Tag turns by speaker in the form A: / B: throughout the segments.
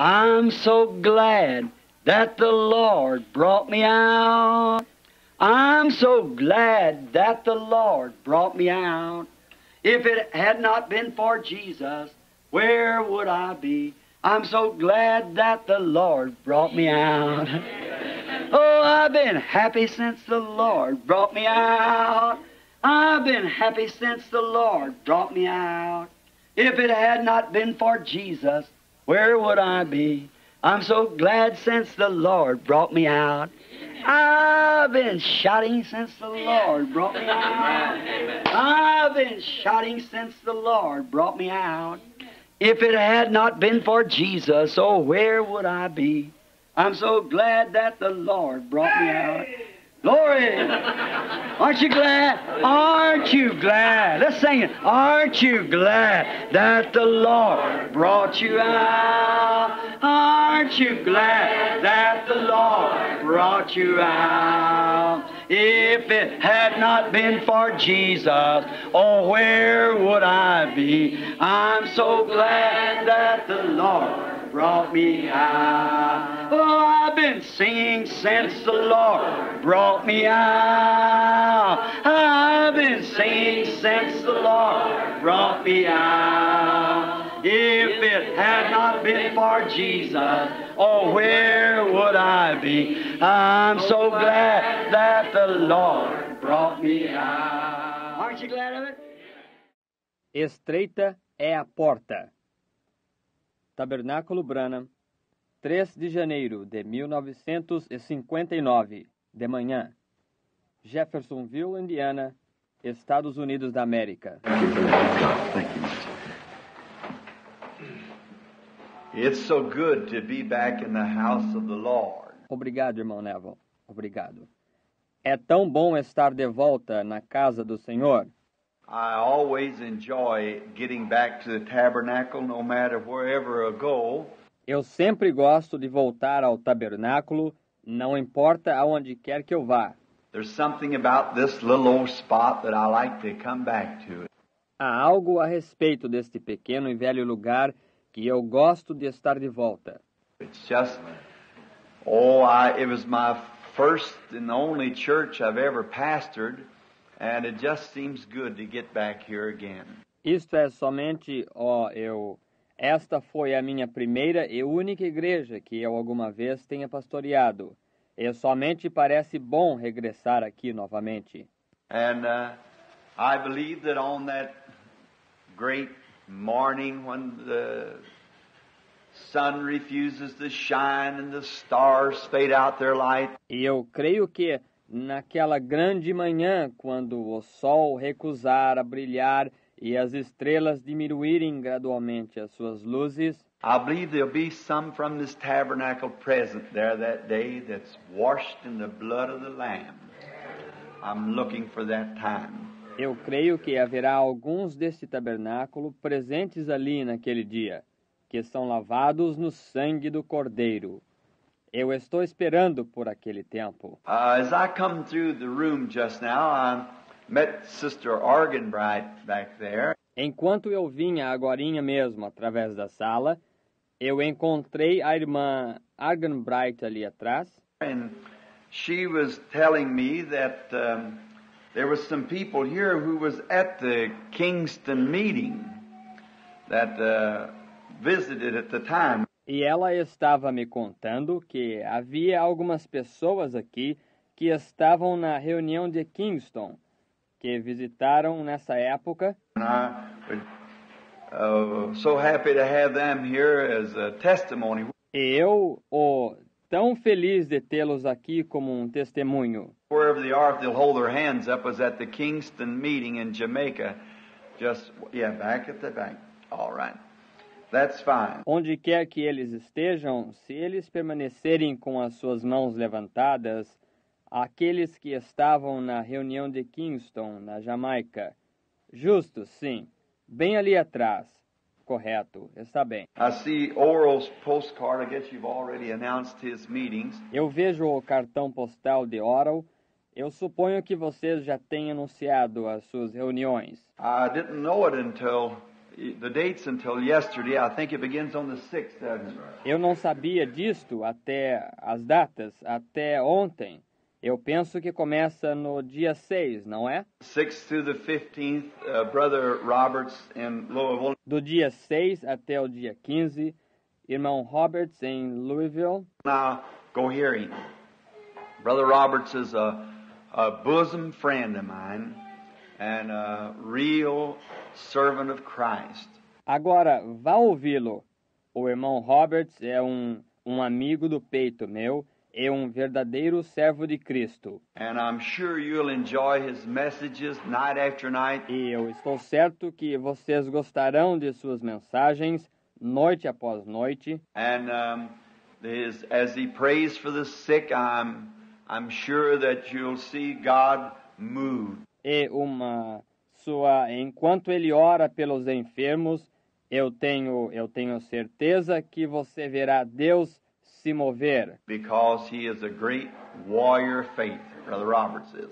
A: I'm so glad that the Lord brought me out. I'm so glad that the Lord brought me out. If it had not been for Jesus, where would I be? I'm so glad that the Lord brought me out. Oh, I've been happy since the Lord brought me out. I've been happy since the Lord brought me out. If it had not been for Jesus, where would I be? I'm so glad since the Lord brought me out. I've been shouting since the Lord brought me out. I've been shouting since the Lord brought me out. If it had not been for Jesus, oh, where would I be? I'm so glad that the Lord brought me out. Glory! Aren't you glad? Aren't you glad? Let's sing it. Aren't you glad that the Lord brought you out? Aren't you glad that the Lord brought you out? If it had not been for Jesus, oh, where would I be? I'm so glad that the Lord brought me out. Oh, I've been singing since the Lord brought me out. I've been singing since the Lord brought me out. If it had not been for Jesus, oh, where would I be? I'm so glad that the Lord brought me out. Aren't you glad of it?
B: Estreita é a porta. Tabernáculo Branham, 3 de janeiro de 1959, de manhã. Jeffersonville, Indiana, Estados Unidos da América.
C: It's so good to be back in the house of the Lord.
B: Obrigado, irmão Neville. Obrigado. É tão bom estar de volta na casa do Senhor.
C: I always enjoy getting back to the tabernacle, no matter wherever I go.
B: Eu sempre gosto de voltar ao tabernáculo, não importa aonde quer que eu vá.
C: There's something about this little old spot that I like to come back to.
B: Há algo a respeito deste pequeno e velho lugar que eu gosto de estar de volta.
C: It's just, it was my first and only church I've ever pastored, and it just seems good to get back here again.
B: Isto é somente, esta foi a minha primeira e única igreja que eu alguma vez tenha pastoreado. E somente parece bom regressar aqui novamente.
C: And I believe that on that great morning when the sun refuses to shine and the stars fade out their light.
B: E eu creio que naquela grande manhã, quando o sol recusar a brilhar e as estrelas diminuírem gradualmente as suas luzes,
C: I believe there'll be some from this tabernacle present there that day that's washed in the blood of the Lamb. I'm looking for that time.
B: Eu creio que haverá alguns deste tabernáculo presentes ali naquele dia, que são lavados no sangue do Cordeiro. Eu estou esperando por aquele tempo.
C: As I come through the room just now, I met Sister Arganbright back there.
B: Enquanto eu vinha agorinha mesmo através da sala, eu encontrei a irmã Arganbright ali atrás.
C: And she was telling me that there was some people here who was at the Kingston meeting that visited at the time.
B: E ela estava me contando que havia algumas pessoas aqui que estavam na reunião de Kingston, que visitaram nessa época.
C: And I was so happy to have them here as a testimony.
B: E eu, tão feliz de tê-los aqui como um testemunho.
C: Wherever they are, if they'll hold their hands up, was at the Kingston meeting in Jamaica. Back at the back. All right. That's fine.
B: Onde quer que eles estejam, se eles permanecerem com as suas mãos levantadas, aqueles que estavam na reunião de Kingston, na Jamaica. Justo, sim. Bem ali atrás. Correto, está bem.
C: I see Oral's postcard. I guess you've already announced his meetings.
B: Eu vejo o cartão postal de Oral. Eu suponho que vocês já têm anunciado as suas reuniões.
C: I didn't know it until the dates until yesterday. I think it begins on the 6th, doesn't it?
B: Eu não sabia disto até as datas, até ontem. Eu penso que começa no dia 6, não é?
C: 6th through the 15th, Brother Roberts in Louisville.
B: Do dia 6 até o dia 15, irmão Roberts em Louisville.
C: Now, go hearing. Brother Roberts is a bosom friend of mine and a real servant of Christ.
B: Agora, vá ouvi-lo. O irmão Roberts é um amigo do peito meu e um verdadeiro servo de Cristo.
C: And I'm sure you'll enjoy his messages night after night.
B: E eu estou certo que vocês gostarão de suas mensagens noite após noite.
C: And as he prays for the sick, I'm sure that you'll see God move.
B: E enquanto ele ora pelos enfermos, eu tenho certeza que você verá Deus se mover.
C: Because he is a great warrior of faith, Brother Roberts is.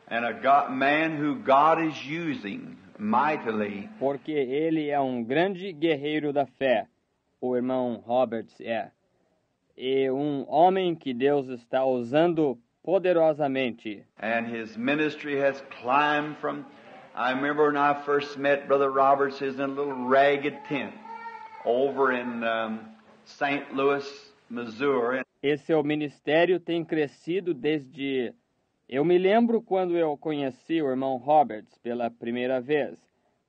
C: And a man who God is using mightily.
B: Porque ele é um grande guerreiro da fé, o irmão Roberts é. E um homem que Deus está usando poderosamente.
C: And his ministry has climbed from, I remember when I first met Brother Roberts, he was in a little ragged tent over in St. Louis, Missouri.
B: E seu ministério tem crescido desde... Eu me lembro quando eu conheci o irmão Roberts pela primeira vez.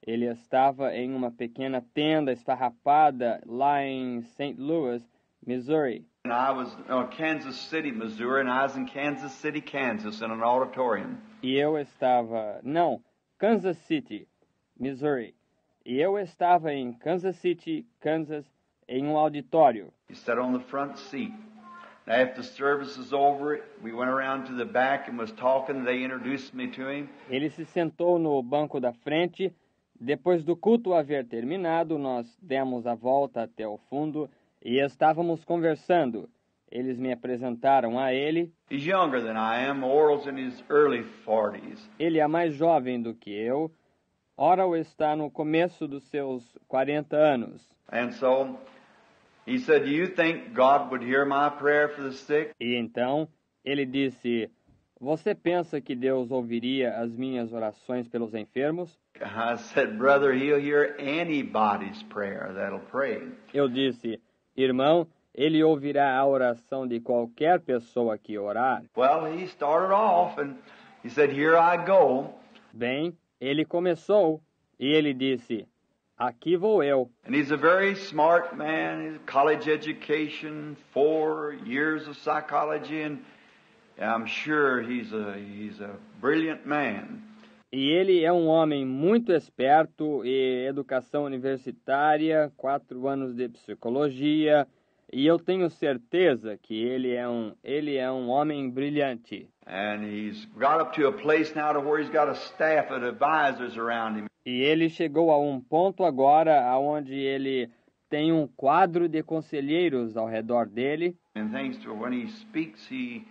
B: Ele estava em uma pequena tenda esfarrapada lá em St. Louis, Missouri.
C: And I was in Kansas City, Missouri, and I was in Kansas City, Kansas, in an auditorium.
B: E eu estava... Não, Kansas City, Missouri. E eu estava em Kansas City, Kansas, em um auditório.
C: He sat on the front seat. After the service was over, we went around to the back and was talking. They introduced me to him.
B: Ele se sentou no banco da frente. Depois do culto haver terminado, nós demos a volta até o fundo e estávamos conversando. Eles me apresentaram a ele.
C: He's younger than I am. Oral's in his early 40s.
B: Ele é mais jovem do que eu. Oral está no começo dos seus 40 anos.
C: And so he said, "Do you think God would hear my prayer for the sick?"
B: E então ele disse: "Você pensa que Deus ouviria as minhas orações pelos enfermos?"
C: I said, "Brother, he'll hear anybody's prayer that'll pray."
B: Eu disse: "Irmão, ele ouvirá a oração de qualquer pessoa que orar."
C: Well, he started off and he said, "Here I go."
B: Bem, ele começou e ele disse: "Aqui vou eu."
C: And he's a very smart man. He's college education, 4 years of psychology, and I'm sure he's a brilliant man.
B: E ele é um homem muito esperto e educação universitária, 4 anos de psicologia, e eu tenho certeza que ele é um homem brilhante.
C: And he's got up to a place now to where he's got a staff of advisors around him.
B: E ele chegou a um ponto agora onde ele tem um quadro de conselheiros ao redor dele.
C: And thanks to when he speaks, he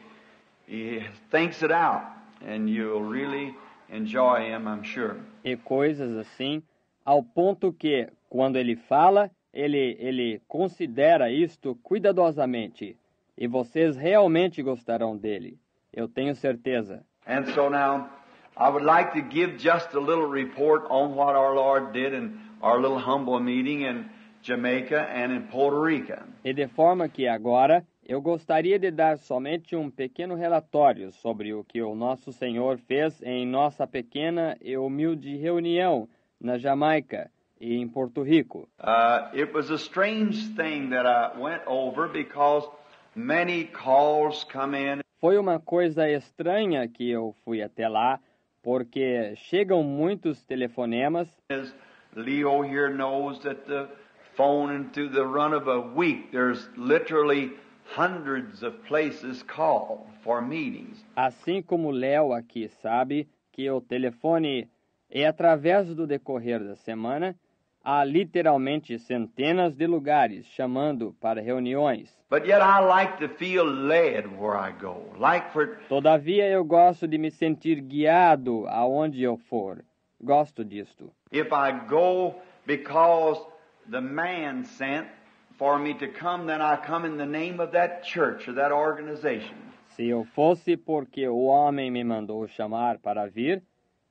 C: thinks it out, and you'll really enjoy him, I'm sure.
B: E coisas assim, ao ponto que, quando ele fala, ele considera isto cuidadosamente. E vocês realmente gostarão dele. Eu tenho certeza.
C: And so now, I would like to give just a little report on what our Lord did in our little humble meeting in Jamaica and in Puerto Rico.
B: E de forma que agora eu gostaria de dar somente um pequeno relatório sobre o que o nosso Senhor fez em nossa pequena e humilde reunião na Jamaica e em Porto Rico.
C: It was a strange thing that I went over because many calls come in.
B: Foi uma coisa estranha que eu fui até lá, porque chegam muitos telefonemas.
C: As Leo here knows that the phone and through the run of a week, there's literally hundreds of places call for meetings.
B: Assim como Léo aqui sabe que o telefone é através do decorrer da semana, há literalmente centenas de lugares chamando para reuniões.
C: But yet I like to feel led where I go.
B: Todavia eu gosto de me sentir guiado aonde eu for. Gosto disto.
C: If I go because the man sent for me to come, then I come in the name of that church or that organization.
B: Se eu fosse porque o homem me mandou chamar para vir,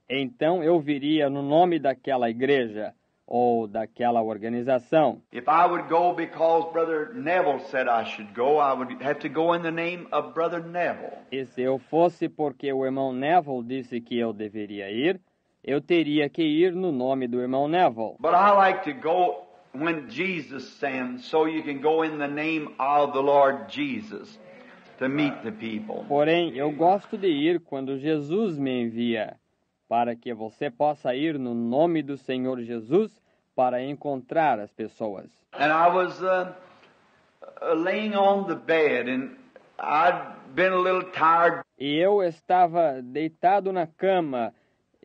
B: então eu viria no nome daquela igreja ou daquela organização.
C: If I would go because Brother Neville said I should go, I would have to go in the name of Brother Neville.
B: E se eu fosse porque o irmão Neville disse que eu deveria ir, eu teria que ir no nome do irmão Neville.
C: But I like to go when Jesus sends, so you can go in the name of the Lord Jesus to meet the people.
B: Porém, eu gosto de ir quando Jesus me envia, para que você possa ir no nome do Senhor Jesus para encontrar as pessoas.
C: And I was laying on the bed, and I'd been a little tired.
B: E eu estava deitado na cama,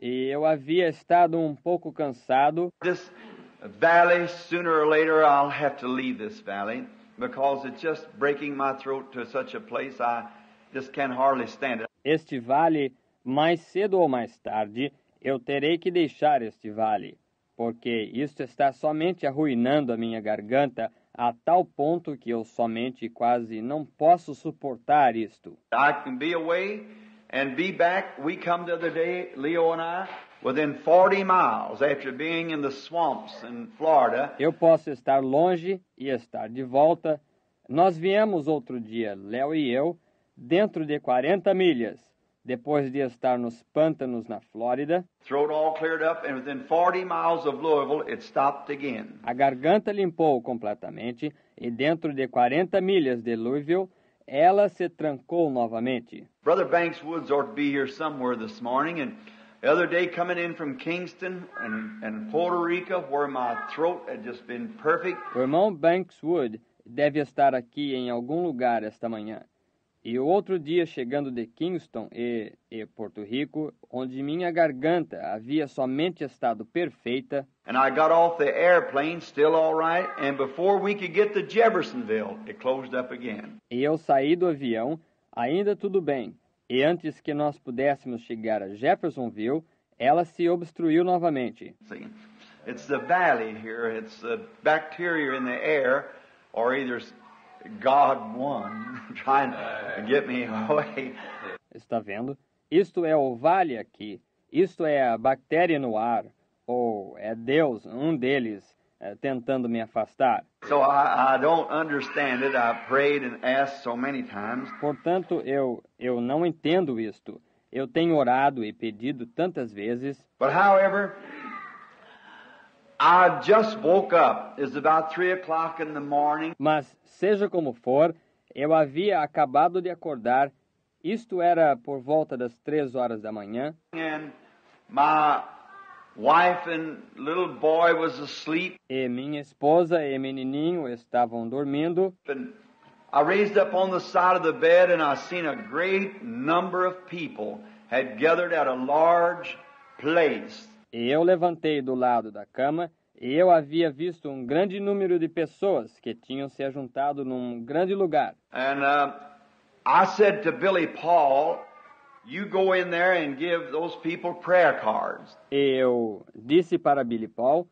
B: e eu havia estado um pouco cansado.
C: This valley, sooner or later, I'll have to leave this valley because it's just breaking my throat to such a place I just can hardly stand it.
B: Este vale, mais cedo ou mais tarde, eu terei que deixar este vale, porque isto está somente arruinando a minha garganta a tal ponto que eu somente quase não posso suportar isto.
C: I can be away and be back. We come the other day, Leo and I, within 40 miles after being in the swamps in Florida.
B: Eu posso estar longe e estar de volta. Nós viemos outro dia, Léo e eu, dentro de 40 milhas, depois de estar nos pântanos na Flórida.
C: Throat all cleared up, and within 40 miles of Louisville, it stopped again.
B: A garganta limpou completamente e dentro de 40 milhas de Louisville, ela se trancou novamente.
C: Brother Banks Woods ought to be here somewhere this morning, and the other day coming in from Kingston and Puerto Rico, where my throat had just been perfect.
B: O irmão Banks Wood deve estar aqui em algum lugar esta manhã. E o outro dia, chegando de Kingston e Porto Rico, onde minha garganta havia somente estado perfeita.
C: And I got off the airplane still all right, and before we could get to Jeffersonville, it closed up again.
B: E eu saí do avião, ainda tudo bem. E antes que nós pudéssemos chegar a Jeffersonville, ela se obstruiu novamente.
C: See, it's the valley here. It's the bacteria in the air, or either God won, trying to get me away.
B: Está vendo? Isto é o vale aqui. Isto é a bactéria no ar. Ou é Deus, um deles, tentando me afastar.
C: So I don't understand it. I prayed and asked so many times.
B: Portanto, eu não entendo isto. Eu tenho orado e pedido tantas vezes.
C: But however, I just woke up. It's about 3 o'clock in the morning.
B: Mas, seja como for, eu havia acabado de acordar. Isto era por volta das 3 horas da manhã.
C: And my wife and little boy was asleep.
B: E minha esposa e menininho estavam dormindo.
C: And I raised up on the side of the bed and I seen a great number of people had gathered at a large place.
B: E eu levantei do lado da cama e eu havia visto um grande número de pessoas que tinham se ajuntado num grande lugar.
C: And I said to Billy Paul, you go in there and give those people prayer cards.
B: E eu disse para Billy Paul,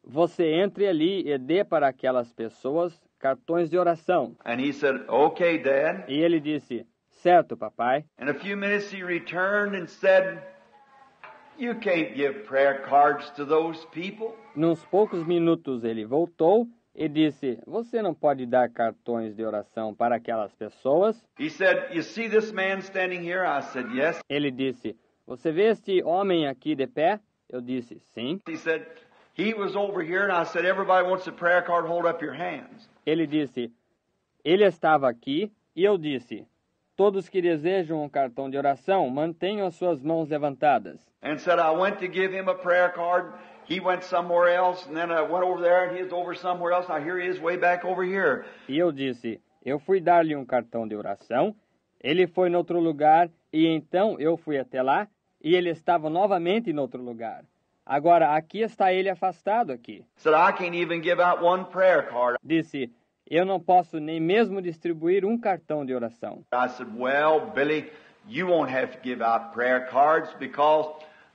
B: você entre ali e dê para aquelas pessoas cartões de oração.
C: And he said, okay, Dad.
B: E ele disse, certo, papai.
C: In a few minutes he returned and said, you can't give prayer cards to those people.
B: Nos poucos minutos ele voltou e disse, você não pode dar cartões de oração para aquelas pessoas?
C: He said, you see this man standing here? I said, yes.
B: Ele disse, você vê este homem aqui de pé? Eu disse, sim.
C: He said, he was over here, and I said, everybody wants a prayer card, hold up your hands.
B: Ele disse, ele estava aqui, e eu disse, todos que desejam um cartão de oração, mantenham as suas mãos levantadas.
C: And said, I went to give him a prayer card. He went somewhere else, and then I went over there, and he was over somewhere else. Now here he is way back over here.
B: E eu disse, eu fui dar-lhe um cartão de oração, ele foi em outro lugar, e então eu fui até lá, e ele estava novamente em outro lugar. Agora, aqui está ele afastado aqui.
C: Said, I can't even give out one prayer card.
B: Disse, eu não posso nem mesmo distribuir um cartão de oração.
C: I said, well, Billy, you won't have to give out prayer cards because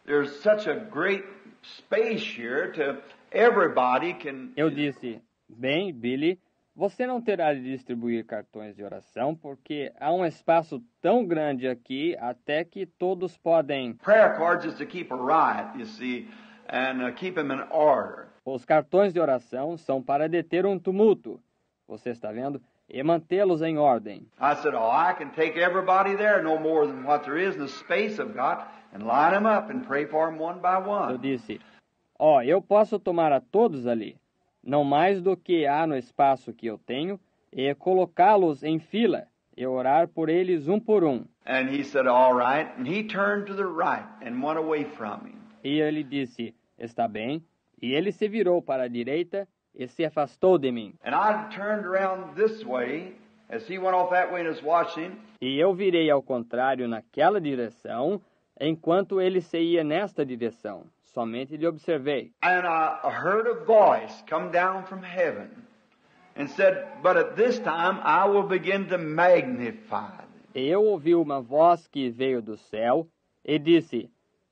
C: there's such a great space here to everybody can.
B: Eu disse, bem, Billy, você não terá de distribuir cartões de oração porque há um espaço tão grande aqui até que todos podem.
C: Prayer cards is to keep a riot, you see, and keep them in order.
B: Os cartões de oração são para deter um tumulto, você está vendo? E mantê-los em ordem.
C: I said, oh, I can take everybody there, no more than what there is in the space I've got, and line them up and pray for them one by
B: Eu
C: one.
B: disse, eu posso tomar a todos ali, não mais do que há no espaço que eu tenho, e colocá-los em fila, e orar por eles um por um.
C: And he said, all right, and he turned to the right and went away from him.
B: E ele disse, está bem, e ele se virou para a direita e se afastou de mim.
C: And I turned around this way, as he went off that way and was watching.
B: E eu virei ao contrário naquela direção, enquanto ele se ia nesta direção. Somente lhe observei.
C: And I heard a voice come down from heaven and said, but at this time I will begin to magnify thee.
B: E eu ouvi uma voz que veio do céu e disse,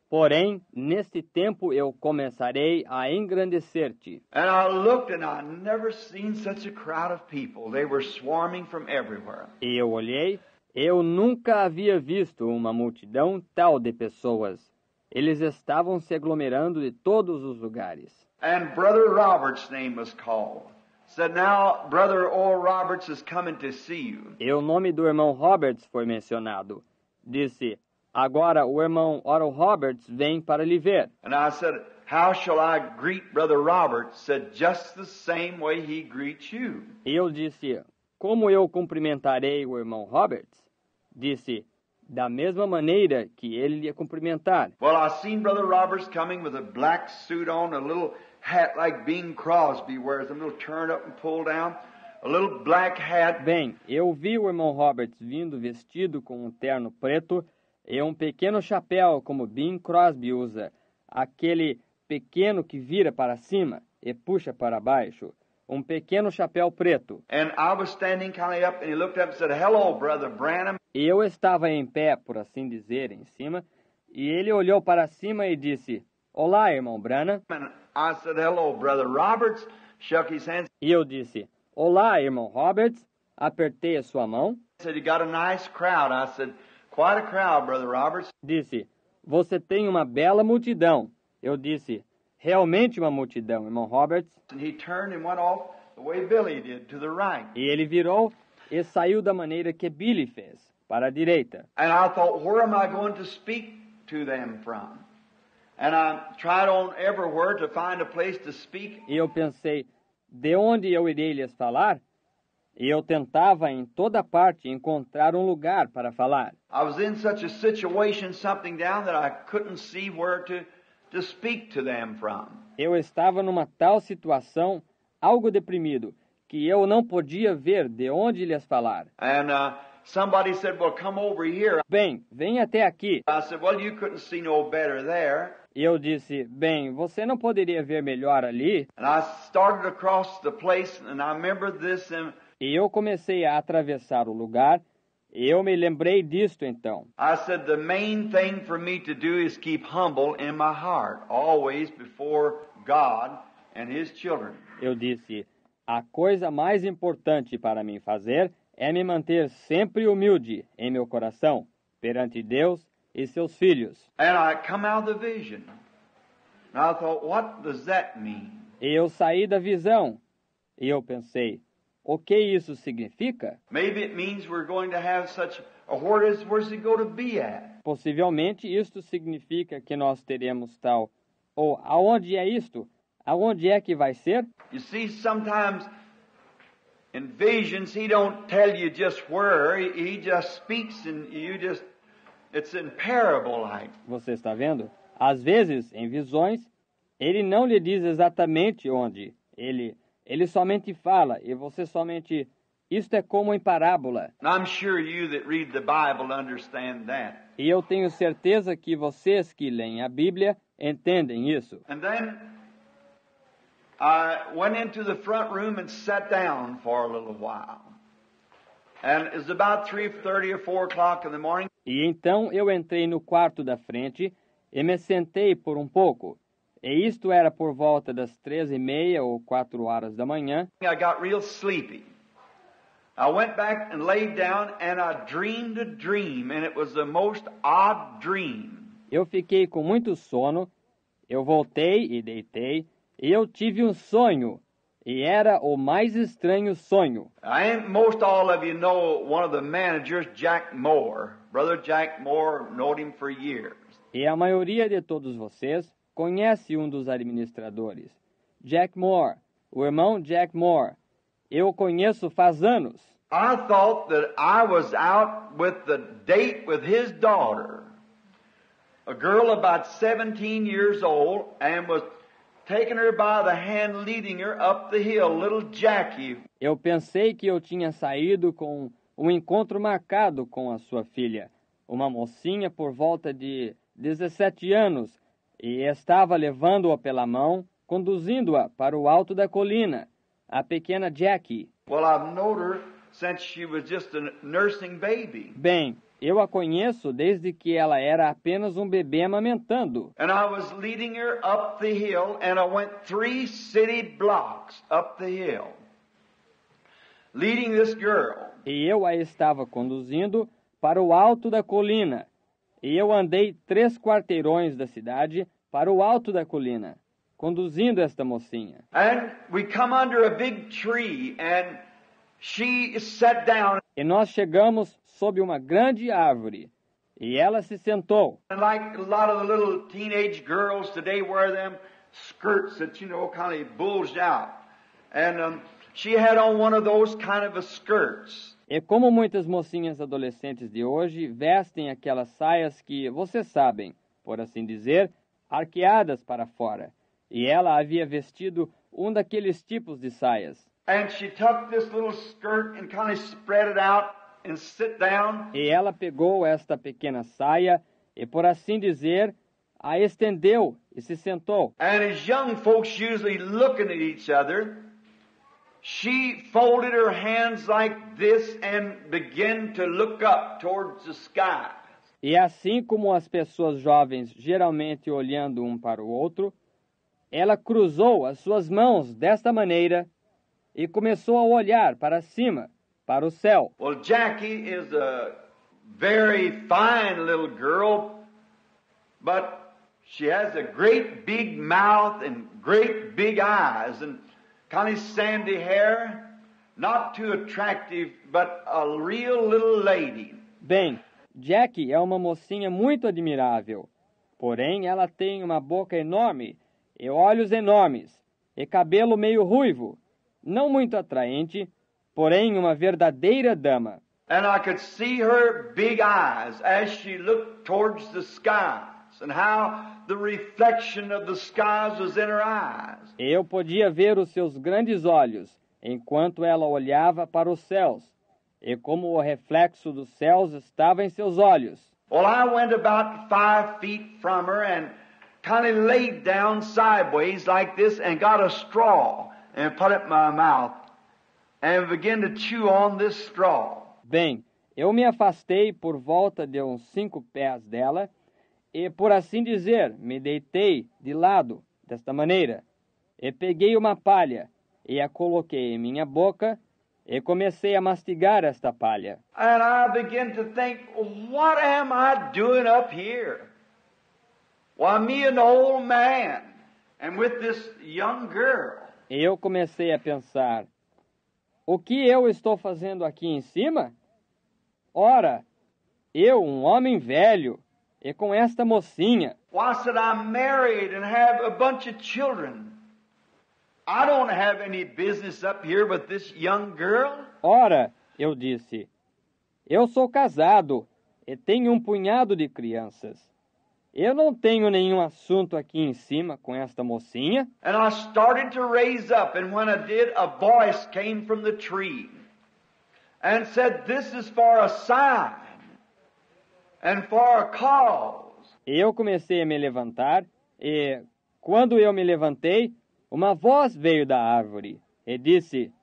B: porém, neste tempo eu começarei a engrandecer-te.
C: And I looked and I never seen such a crowd of people. They were swarming from everywhere.
B: E eu olhei, eu nunca havia visto uma multidão tal de pessoas. Eles estavam se aglomerando de todos os lugares.
C: And Brother Robert's name was called. Said, now Brother Oral Roberts is coming to see you.
B: E o nome do irmão Roberts foi mencionado. Disse, agora o irmão Oral Roberts vem para lhe ver.
C: And I said, how shall I greet Brother Roberts? Said, just the same way he greets you.
B: E eu disse, como eu cumprimentarei o irmão Roberts? Disse, da mesma maneira que ele lhe cumprimentar.
C: Well, I seen Brother Roberts coming with a black suit on, a little hat like Bing Crosby wears, a little turn up and pull down, a little black hat.
B: Bem, eu vi o irmão Roberts vindo vestido com um terno preto e um pequeno chapéu como Bing Crosby usa, aquele pequeno que vira para cima e puxa para baixo, um pequeno chapéu preto.
C: And I was standing kind of up, and he looked up and said, hello, Brother Branham.
B: E eu estava em pé, por assim dizer, em cima, e ele olhou para cima e disse, olá, irmão Branham.
C: And I said, hello, Brother Roberts. Shook his hands.
B: E eu disse, olá, irmão Roberts. Apertei a sua mão.
C: He said, you got a nice crowd. I said, quite a crowd, Brother Roberts.
B: Disse, você tem uma bela multidão. Eu disse, realmente uma multidão, irmão Roberts.
C: And he turned and went off the way Billy did, to the right.
B: E ele virou e saiu da maneira que Billy fez, para a direita.
C: And I thought, where am I going to speak to them from? And I tried on everywhere to find a place to speak.
B: E eu pensei, de onde eu irei lhes falar? E eu tentava em toda parte encontrar um lugar para falar.
C: I was in such a situation, something down, that I couldn't see where to speak to them from.
B: Eu estava numa tal situação, algo deprimido, que eu não podia ver de onde lhes falar.
C: And somebody said, well, come over here.
B: Bem, vem até aqui.
C: I said, well, you couldn't see no better there.
B: E eu disse, bem, você não poderia ver melhor ali?
C: And I started across the place, and I remember this.
B: E eu comecei a atravessar o lugar, e eu me lembrei disto então.
C: I said, the main thing for me to do is keep humble in my heart, always before God and His children.
B: Eu disse, a coisa mais importante para mim fazer é me manter sempre humilde em meu coração, perante Deus e seus filhos.
C: And I come out of the vision. And I thought, what does that mean?
B: E eu saí da visão, e eu pensei, o que isso significa?
C: Maybe it means we're going to have such a where's it going to be at?
B: Possivelmente isto significa que nós teremos tal, ou aonde é isto? Aonde é que vai ser?
C: You see, sometimes in visions, He don't tell you just where. He just speaks and it's in parable like.
B: Você está vendo? Às vezes, em visões, ele não lhe diz exatamente onde. Ele somente fala e você somente... Isto é como em parábola.
C: And I'm sure you that read the Bible understand that.
B: E eu tenho certeza que vocês que leem a Bíblia entendem isso.
C: And then I went into the front room and sat down for a little while. And it was about 3:30 or 4 o'clock in the morning.
B: E então eu entrei no quarto da frente e me sentei por um pouco. E isto era por volta das 3:30 ou 4 horas da manhã.
C: I got real sleepy. I went back and laid down and I dreamed a dream, and it was the most odd dream.
B: Eu fiquei com muito sono, eu voltei e deitei, e eu tive um sonho, e era o mais estranho sonho.
C: Most all of you know one of the managers, Jack Moore. Brother Jack Moore, knowed him for years.
B: E a maioria de todos vocês conhece um dos administradores, Jack Moore, o irmão Jack Moore. Eu o conheço faz anos.
C: I thought that I was out with the date with his daughter, a girl about 17 years old, and was taking her by the hand, leading her up the hill, little Jackie.
B: Eu pensei que eu tinha saído com um encontro marcado com a sua filha, uma mocinha por volta de 17 anos, e estava levando-a pela mão, conduzindo-a para o alto da colina, a pequena Jackie.
C: Well, I've known her since she was just a nursing baby.
B: Bem, eu a conheço desde que ela era apenas um bebê amamentando.
C: And I was leading her up the hill, and I went 3 city blocks up the hill, leading this girl.
B: E eu a estava conduzindo para o alto da colina. E eu andei 3 quarteirões da cidade para o alto da colina, conduzindo esta mocinha.
C: And we come under a big tree, and she sat down.
B: E nós chegamos sob uma grande árvore, e ela se sentou.
C: And like a lot of the little teenage girls today wear them skirts that, kind of bulged out. And she had on one of those kind of skirts.
B: E como muitas mocinhas adolescentes de hoje vestem aquelas saias que, vocês sabem, por assim dizer, arqueadas para fora. E ela havia vestido um daqueles tipos de saias.
C: And she took this little skirt and kind of spread it out and sit down.
B: E ela pegou esta pequena saia e, por assim dizer, a estendeu e se sentou.
C: And as young folks usually looking at each other, she folded her hands like this and began to look up towards the sky.
B: E assim como as pessoas jovens geralmente olhando um para o outro, ela cruzou as suas mãos desta maneira e começou a olhar para cima, para o céu.
C: Well, Jackie is a very fine little girl, but she has a great big mouth and great big eyes and kind of sandy hair, not too attractive, but a real little lady.
B: Bem, Jackie é uma mocinha muito admirável, porém ela tem uma boca enorme e olhos enormes e cabelo meio ruivo, não muito atraente, porém uma verdadeira dama.
C: And I could see her big eyes as she looked towards the skies and how the reflection of the skies was in her eyes.
B: Eu podia ver os seus grandes olhos enquanto ela olhava para os céus, e como o reflexo dos céus estava em seus olhos.
C: Well, I went about 5 feet from her and kind of laid down sideways like this and got a straw and put it in my mouth and began to chew on this straw.
B: Bem, eu me afastei por volta de uns 5 pés dela e, por assim dizer, me deitei de lado, desta maneira, e peguei uma palha e a coloquei em minha boca e comecei a mastigar esta palha.
C: And I began to think, what am I doing up here? Why, me an old man, and with this young girl.
B: E eu comecei a pensar, o que eu estou fazendo aqui em cima? Ora, eu, um homem velho, e com esta mocinha.
C: Why, said, I'm married and have a bunch of children. I don't have any business up here with this young girl.
B: Ora, eu disse, eu sou casado e tenho um punhado de crianças. Eu não tenho nenhum assunto aqui em cima com esta mocinha.
C: And I started to raise up, and when I did, a voice came from the tree and said, this is for a sign and for a cause.
B: E eu comecei a me levantar, e quando eu me levantei, uma voz veio da árvore e disse,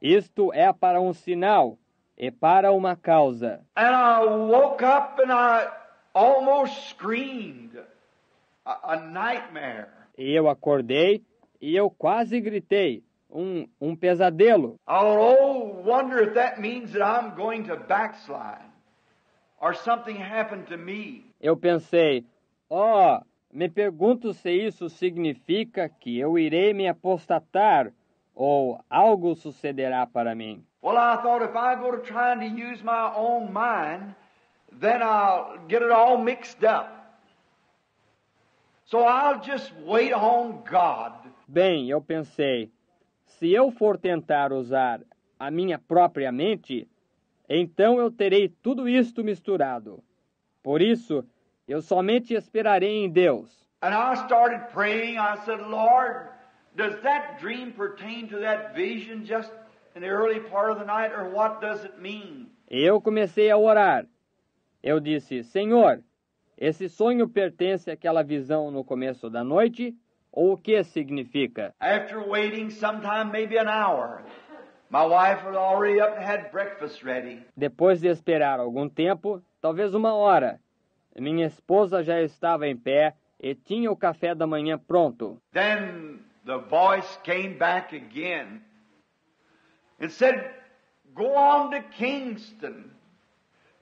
B: isto é para um sinal e para uma causa.
C: And I woke up and I almost screamed. A nightmare.
B: E eu acordei e eu quase gritei, um pesadelo.
C: I thought, oh, wonder if that means that I'm going to backslide or something happened to me.
B: Eu pensei, me pergunto se isso significa que eu irei me apostatar ou algo sucederá para mim.
C: Well, I thought if I go to trying to use my own mind, then I'll get it all mixed up. So I'll just wait on God.
B: Bem, eu pensei, se eu for tentar usar a minha própria mente, então eu terei tudo isto misturado. Por isso, eu somente esperarei em Deus.
C: And I started praying. I said, Lord, does that dream pertain to that vision just in the early part of the night, or what does it mean?
B: E eu comecei a orar. Eu disse, Senhor, esse sonho pertence àquela visão no começo da noite, ou o que significa?
C: After waiting sometime, maybe an hour, my wife was already up and had breakfast ready.
B: Depois de esperar algum tempo, talvez uma hora, minha esposa já estava em pé e tinha o café da manhã pronto.
C: Then the voice came back again and said, go on to Kingston.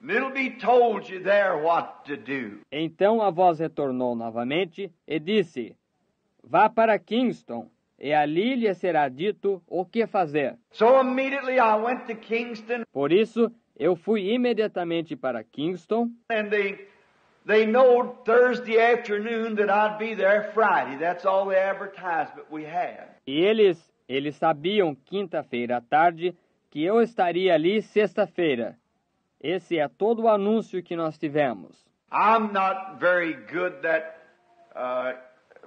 C: And it'll be told you there what to do.
B: Então a voz retornou novamente e disse, vá para Kingston, e ali lhe será dito o que fazer.
C: So immediately I went to Kingston,
B: Por isso, eu fui imediatamente para Kingston,
C: and they know Thursday afternoon that I'd be there Friday. That's all the advertisement we had.
B: e eles sabiam quinta-feira à tarde que eu estaria ali sexta-feira. Esse é todo o anúncio que nós tivemos.
C: I'm not very good at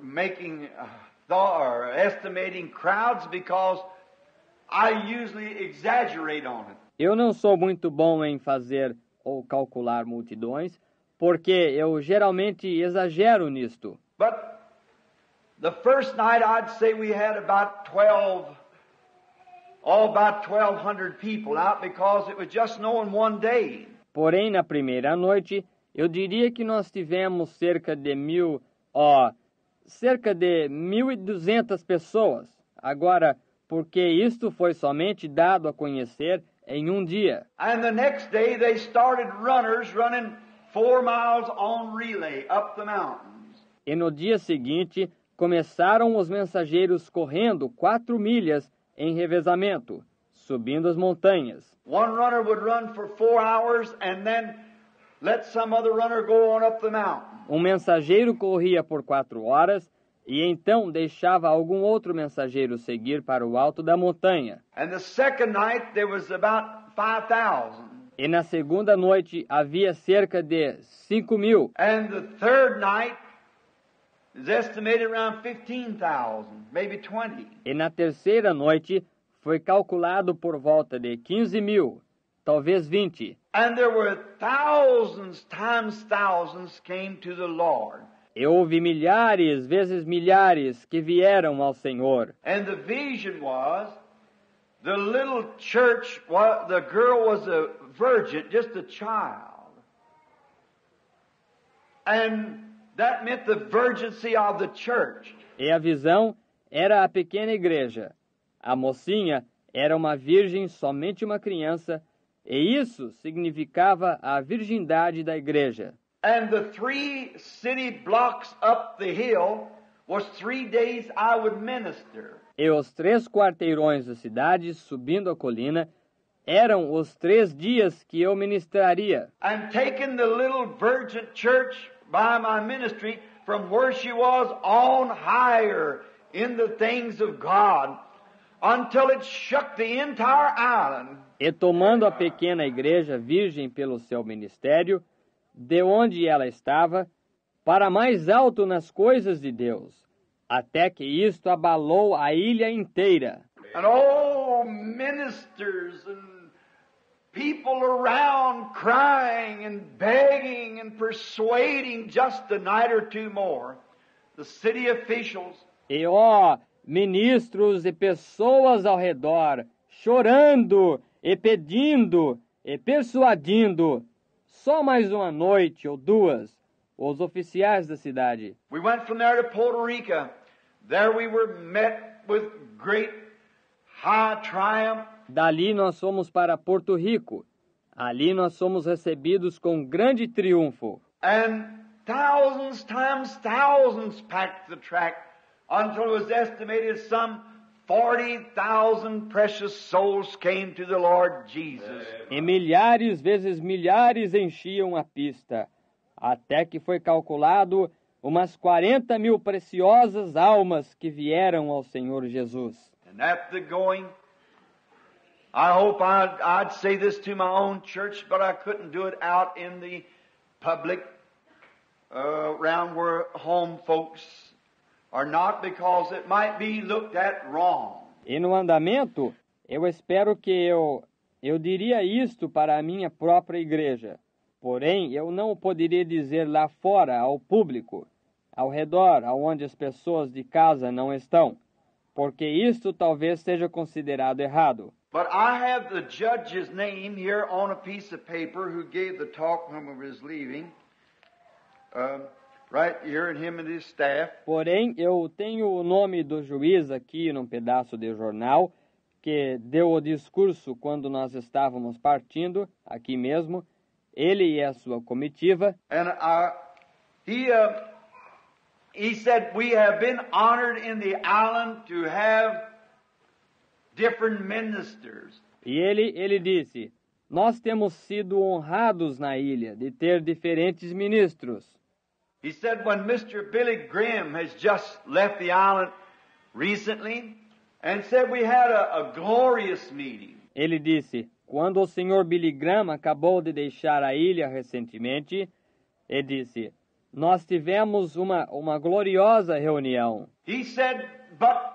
C: making thought or estimating crowds because I usually exaggerate on it.
B: Eu não sou muito bom em fazer ou calcular multidões, porque eu geralmente exagero nisto.
C: But the first night I'd say we had about 1,200 people out because it was just knowing one day.
B: Porém, na primeira noite, eu diria que nós tivemos cerca de 1.200 pessoas. Agora, porque isto foi somente dado a conhecer em um dia.
C: And the next day they started runners running 4 miles on relay up the mountains.
B: E no dia seguinte, começaram os mensageiros correndo 4 milhas em revezamento, subindo as montanhas.
C: One runner would run for 4 hours and then let some other runner go on up the mountain.
B: Um mensageiro corria por 4 horas e então deixava algum outro mensageiro seguir para o alto da montanha.
C: And the second night there was about 5,000.
B: E na segunda noite havia cerca de 5.000.
C: And the third night is estimated around 15,000, maybe 20.
B: E na terceira noite foi calculado por volta de 15.000, talvez 20.
C: And there were thousands times thousands came to the Lord.
B: E houve milhares vezes milhares que vieram ao Senhor.
C: And the vision was, the little church, the girl was a virgin, just a child. And that meant the virginity of the church.
B: E a visão era a pequena igreja. A mocinha era uma virgem, somente uma criança, e isso significava a virgindade da igreja.
C: And the 3 city blocks up the hill was 3 days I would minister.
B: E os 3 quarteirões da cidade, subindo a colina, eram os 3 dias que eu ministraria.
C: And taking the little virgin church by my ministry from where she was on higher in the things of God until it shook the entire island.
B: E tomando a pequena igreja virgem pelo seu ministério, de onde ela estava, para mais alto nas coisas de Deus, até que isto abalou a ilha inteira.
C: And all ministers and people around crying and begging and persuading just a night or 2 more. The city officials.
B: E ministros e pessoas ao redor, chorando e pedindo e persuadindo, só mais uma noite ou 2, os oficiais da cidade.
C: We went from there to Puerto Rico There we were met with great high triumph.
B: Dali nós fomos para Porto Rico. Ali nós fomos recebidos com grande triunfo.
C: And thousands times thousands packed the track until it was estimated some 40,000 precious souls came to the Lord Jesus.
B: E milhares vezes milhares enchiam a pista, até que foi calculado umas 40 mil preciosas almas que vieram ao Senhor Jesus.
C: And at the going, I hope I'd say this to my own church, but I couldn't do it out in the public, around where home folks are not, because it might be looked at wrong.
B: E no andamento, eu espero que eu diria isto para a minha própria igreja. Porém, eu não o poderia dizer lá fora, ao público, ao redor, aonde as pessoas de casa não estão, porque isto talvez seja considerado errado.
C: But I have the judge's name here on a piece of paper who gave the talk when we was leaving, right here, and him and his staff.
B: Porém, eu tenho o nome do juiz aqui num pedaço de jornal que deu o discurso quando nós estávamos partindo, aqui mesmo, ele e a sua comitiva.
C: And he said, we have been honored in the island to have different ministers.
B: E ele disse, nós temos sido honrados na ilha de ter diferentes ministros.
C: He said, when Mr. Billy Graham has just left the island recently, and said we had a glorious meeting.
B: Ele disse, quando o Sr. Billy Graham acabou de deixar a ilha recentemente, ele disse, nós tivemos uma gloriosa reunião.
C: He said, but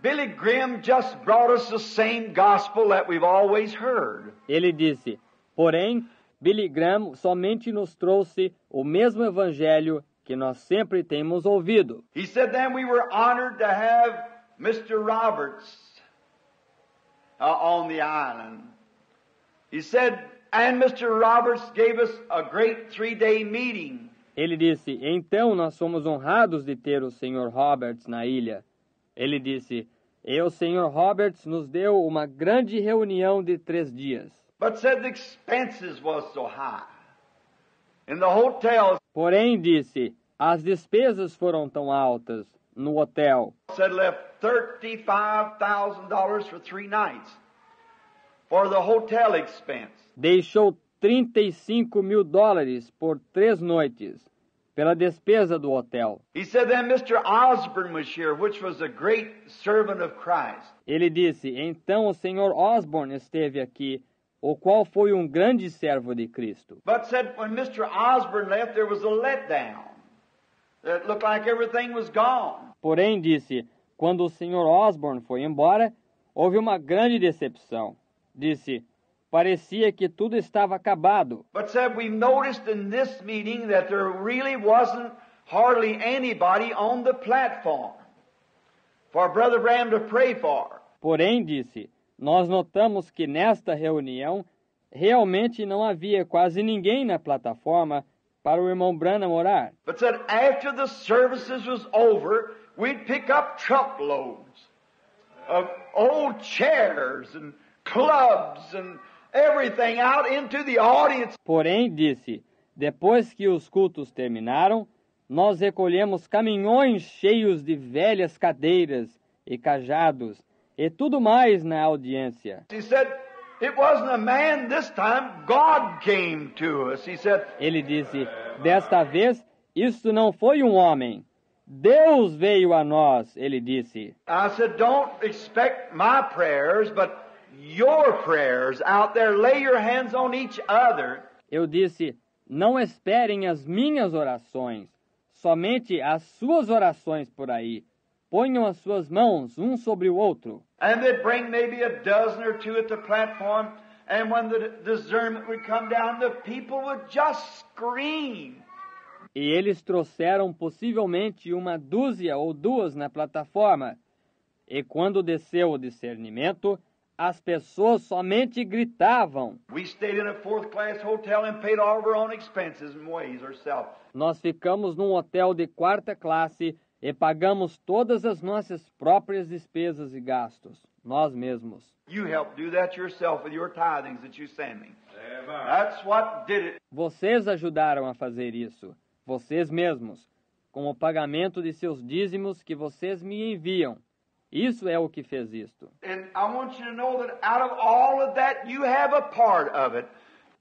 C: Billy Graham just brought us the same gospel that we've always heard.
B: Ele disse, porém, Billy Graham somente nos trouxe o mesmo evangelho que nós sempre temos ouvido.
C: He said then we were honored to have Mr. Roberts on the island. He said, and Mr. Roberts gave us a great 3-day meeting.
B: Ele disse, então nós somos honrados de ter o Sr. Roberts na ilha. Ele disse, e o Sr. Roberts nos deu uma grande reunião de 3 dias.
C: But said the expenses was so high. In the hotel,
B: porém, disse, as despesas foram tão altas no hotel.
C: Said left $35,000 for 3 nights for the hotel expense.
B: Deixou $35 mil por 3 noites pela despesa do hotel.
C: He said then Mr. Osborne was here, which was a great servant of Christ.
B: Ele disse, então o Sr. Osborne esteve aqui, o qual foi um grande servo de Cristo.
C: But said when Mr. Osborne left, there was a letdown. It looked like everything was gone.
B: Porém, disse, quando o Sr. Osborne foi embora, houve uma grande decepção. Disse, parecia que tudo estava acabado.
C: But said we noticed in this meeting that there really wasn't hardly anybody on the platform for Brother Branham to pray for.
B: Porém, disse, nós notamos que nesta reunião realmente não havia quase ninguém na plataforma para o irmão Branham orar.
C: But said after the services was over, we'd pick up truckloads of old chairs and clubs and everything out into the audience.
B: Porém, disse, depois que os cultos terminaram, nós recolhemos caminhões cheios de velhas cadeiras e cajados e tudo mais na audiência.
C: He said, it wasn't a man this time, God came to us. He said,
B: ele disse, desta vez, isto não foi um homem. Deus veio a nós, ele disse.
C: I said, don't expect my prayers, but your prayers out there. Lay your hands on each other.
B: Eu disse, não esperem as minhas orações, somente as suas orações por aí. Ponham as suas mãos um sobre o outro.
C: And they'd bring maybe a dozen or two at the platform, and when the discernment would come down, the people would just scream.
B: E eles trouxeram possivelmente 1 ou 2 na plataforma. E quando desceu o discernimento, as pessoas somente gritavam.
C: We stayed in a 4th-class hotel and paid all of our own expenses and ways ourselves.
B: Nós ficamos num hotel de 4ª classe e pagamos todas as nossas próprias despesas e gastos, nós mesmos.
C: You help do that yourself with your tithings that you send me. That's what did it.
B: Vocês ajudaram a fazer isso, vocês mesmos, com o pagamento de seus dízimos que vocês me enviam. Isso é o que fez isto.
C: And I want you to know that out of all of that, you have a part of it.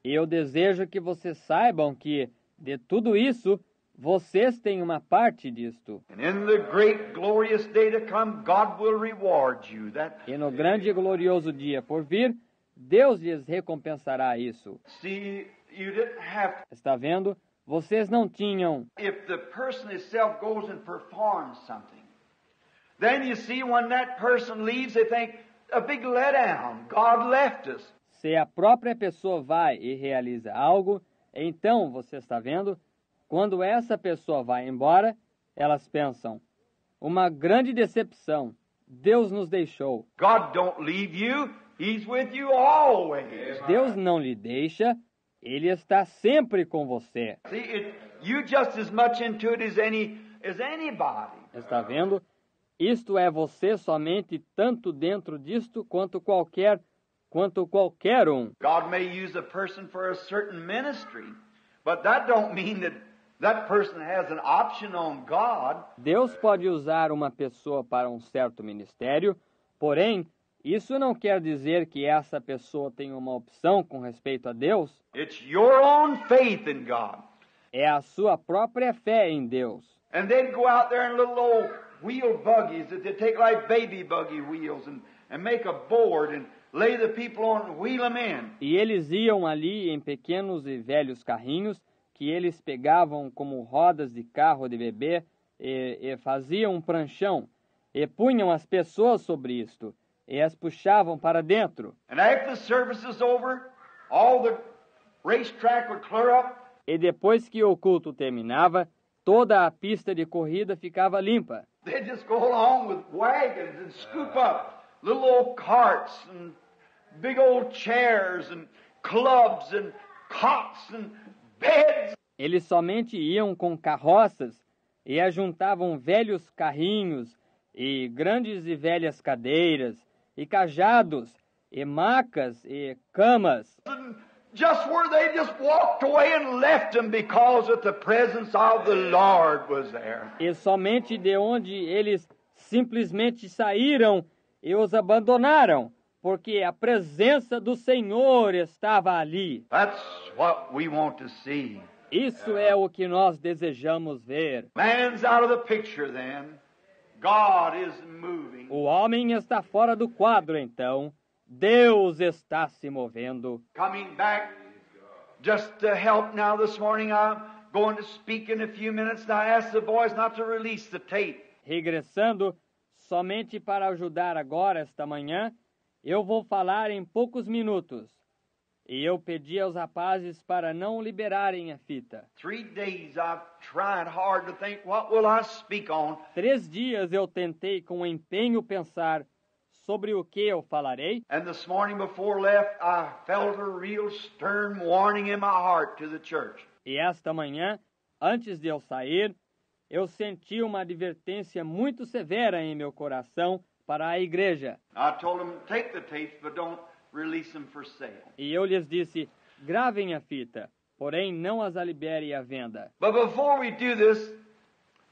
B: E eu desejo que vocês saibam que, de tudo isso, vocês têm uma parte disto.
C: And in the great glorious day to come, God will reward you.
B: E no grande e glorioso dia por vir, Deus lhes recompensará isso.
C: See, you didn't have to.
B: Está vendo? Vocês não tinham.
C: If the person itself goes and performs something, then you see when that person leaves, they think, a big letdown. God left us.
B: Se a própria pessoa vai e realiza algo, então, você está vendo, quando essa pessoa vai embora, elas pensam, uma grande decepção, Deus nos deixou.
C: God don't leave you, He's with you always.
B: Deus não lhe deixa, Ele está sempre com você.
C: See, you just as much into it as anybody.
B: Está vendo? Isto é você somente tanto dentro disto quanto qualquer um.
C: God may use a person for a certain ministry, but that don't mean that person has an option on God.
B: Deus pode usar uma pessoa para um certo ministério, porém, isso não quer dizer que essa pessoa tem uma opção com respeito a Deus.
C: It's your own faith in God.
B: É a sua própria fé em Deus.
C: And they'd go out there in little old wheel buggies that they take like baby buggy wheels and make a board and lay the people on and wheel them in.
B: E eles iam ali em pequenos e velhos carrinhos que eles pegavam como rodas de carro de bebê e faziam um pranchão e punham as pessoas sobre isto e as puxavam para dentro.
C: And after the service is over, all the racetrack would clear up.
B: E depois que o culto terminava, toda a pista de corrida ficava limpa.
C: They'd just go along with wagons and scoop up little old carts and big old chairs and clubs and cots and beds.
B: Eles somente iam com carroças e ajuntavam velhos carrinhos e grandes e velhas cadeiras e cajados e macas e camas.
C: And just where they just walked away and left them because of the presence of the Lord was there.
B: E somente de onde eles simplesmente saíram e os abandonaram, porque a presença do Senhor estava ali.
C: That's what we want to see.
B: Isso é o que nós desejamos ver.
C: Man's out of the picture then. God is moving.
B: O homem está fora do quadro, então. Deus está se movendo.
C: Coming back just to help now this morning, I'm going to speak in a few minutes. And I ask the boys not to release the tape.
B: Regressando, somente para ajudar agora, esta manhã, eu vou falar em poucos minutos. E eu pedi aos rapazes para não liberarem a fita.
C: 3 days I've tried hard to think, what will I speak on?
B: 3 dias eu tentei com empenho pensar sobre o que eu falarei.
C: And this morning before left, I felt a real stern warning in my heart to the church.
B: E esta manhã, antes de eu sair, eu senti uma advertência muito severa em meu coração para a igreja.
C: I told them, take the tapes, but don't release them for sale.
B: E eu lhes disse, gravem a fita, porém não as libere à venda.
C: But before we do this,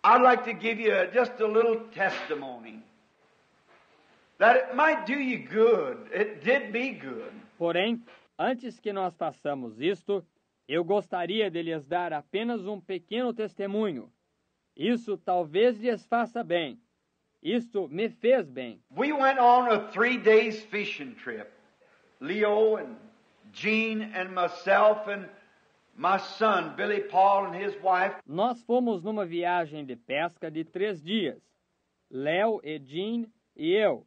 C: I'd like to give you just a little testimony. That it might do you good. It did me good.
B: Porém, antes que nós façamos isto, eu gostaria de lhes dar apenas um pequeno testemunho. Isso talvez lhes faça bem. Isto me fez bem.
C: We went on a 3 days fishing trip. Leo and Jean and myself and my son, Billy Paul, and his wife.
B: Nós fomos numa viagem de pesca de 3 dias. Léo e Jean e eu.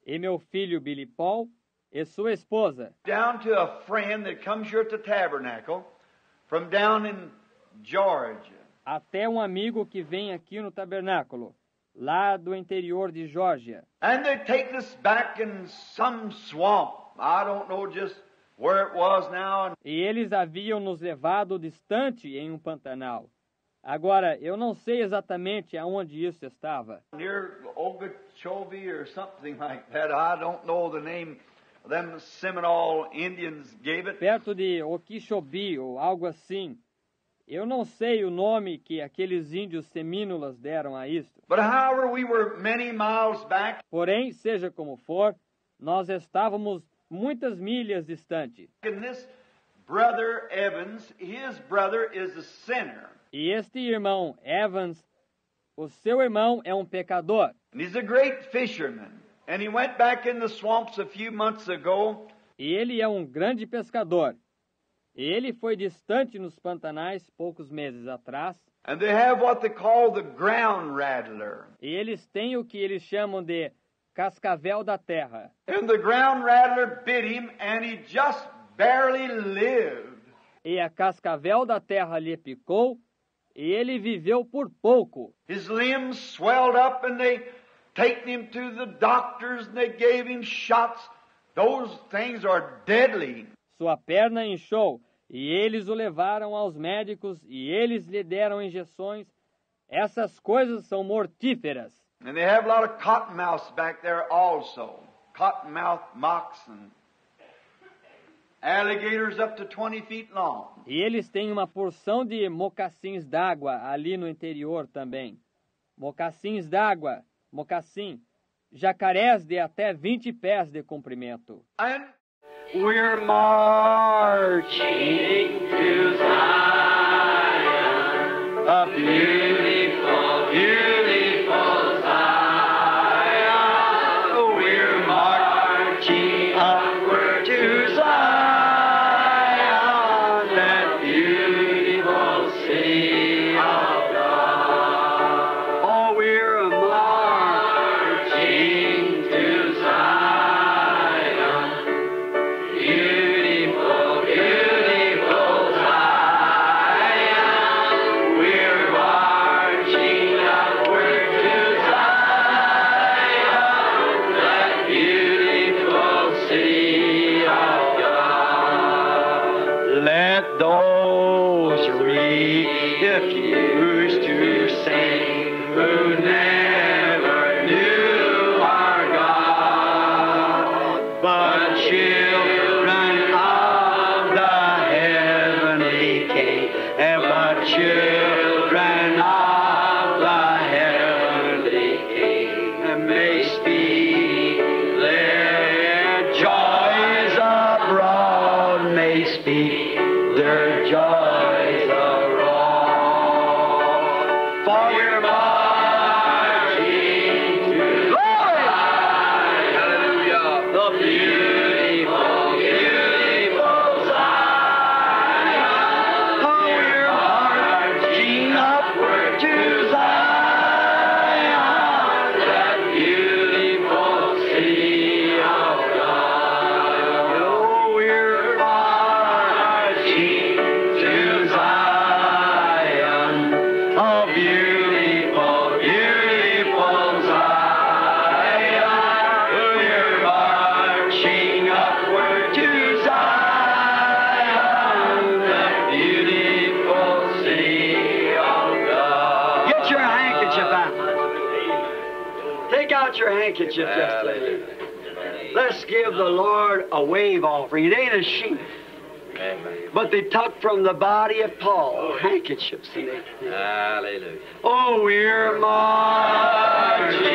B: E meu filho Billy Paul e sua esposa.
C: Down to a friend that comes here at the tabernacle from down in Georgia.
B: Até um amigo que vem aqui no tabernáculo, lá do interior de Geórgia.
C: And they take us back in some swamp. I don't know just where it was now.
B: E eles haviam nos levado distante em um pantanal. Agora, eu não sei exatamente aonde isso estava.
C: Near Okeechobee or something like that. I don't know the name. Them Seminole Indians gave it.
B: Perto de Okeechobee ou algo assim. Eu não sei o nome que aqueles índios semínolas deram a isto.
C: But however, we were many miles back.
B: Porém, seja como for, nós estávamos muitas milhas distante.
C: And this brother Evans, his brother is a sinner.
B: E este irmão Evans, o seu irmão é um pecador.
C: And he's a great fisherman. And he went back in the swamps a few months ago.
B: E ele é um grande pescador. Ele foi distante nos pantanais poucos meses atrás.
C: And they have what they call the ground rattler.
B: E eles têm o que eles chamam de cascavel da terra.
C: And the ground rattler bit him and he just barely lived.
B: E a cascavel da terra lhe picou e ele viveu por pouco.
C: His limbs swelled up and they taken him to the doctors and they gave him shots. Those things are deadly.
B: Sua perna inchou e eles o levaram aos médicos e eles lhe deram injeções. Essas coisas são mortíferas.
C: And they have a lot of cottonmouths back there also. Cottonmouth moccasin. Alligators up to 20 feet long.
B: E eles têm uma porção de mocassins d'água ali no interior também. Mocassins d'água, mocassim, jacarés de até 20 pés de comprimento.
C: And
A: We're marching to Zion, a beautiful, beautiful Zion. We're marching upward to Zion, that beautiful city of God. Oh, we're marching to Zion. Beautiful, beautiful Zion. We're marching upward to Zion, that beautiful city of God. Let those refuse to sing who never knew our God, but children of the heavenly King, and but children of the heavenly King may speak their joys abroad, may speak their joys abroad. For we're marching to Hallelujah, the beautiful, beautiful Zion. Oh, we're marching upward to Zion, that beautiful city of God. Oh, we're marching to Zion, a beautiful, beautiful Zion. We're marching upward to Zion, that beautiful city of God. Get your handkerchief out. Take out your handkerchief, just Let's give the Lord a wave offering. It ain't a sheep. But they took from the body of Paul handkerchiefs. And they,
C: hallelujah.
A: oh, we're marching